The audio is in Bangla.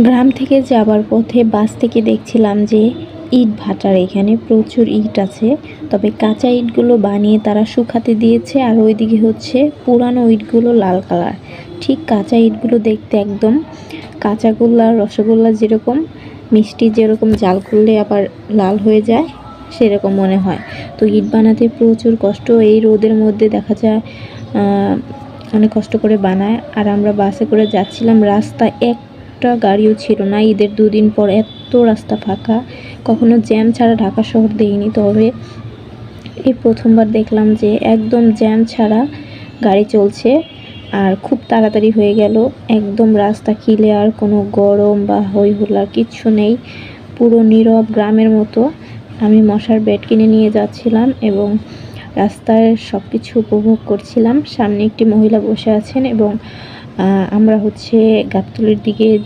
গ্রাম থেকে যাবার পথে বাস থেকে দেখছিলাম যে ইট ভাটার এখানে প্রচুর ইট আছে, তবে কাঁচা ইটগুলো বানিয়ে তারা শুকাতে দিয়েছে, আর ওইদিকে হচ্ছে পুরানো ইটগুলো লাল কালার। ঠিক কাঁচা ইটগুলো দেখতে একদম কাঁচাগোল্লা রসগোল্লা যেরকম মিষ্টি, যেরকম জাল করলে আবার লাল হয়ে যায় সেরকম মনে হয়। তো ইট বানাতে প্রচুর কষ্ট, এই রোদের মধ্যে দেখা যায় অনেক কষ্ট করে বানায়। আর আমরা বাসে করে যাচ্ছিলাম, রাস্তায় একটা গাড়িও ছিল না। ঈদের 2 দিন পর এত রাস্তা ফাঁকা, কখনো জ্যাম ছাড়া ঢাকা শহর দেখিনি, তবে এই প্রথমবার দেখলাম যে একদম জ্যাম ছাড়া গাড়ি চলছে আর খুব তাড়াতাড়ি হয়ে গেল। একদম রাস্তা ক্লিয়ার, কোনো গরম বা হই হুল্লার কিচ্ছু নেই, পুরো নীরব গ্রামের মতো। আমি মশার ব্যাট কিনে নিয়ে যাচ্ছিলাম এবং রাস্তায় সব কিছু উপভোগ করছিলাম। সামনে একটি মহিলা বসে আছেন এবং আমরা হচ্ছে গাবতলীর দিকে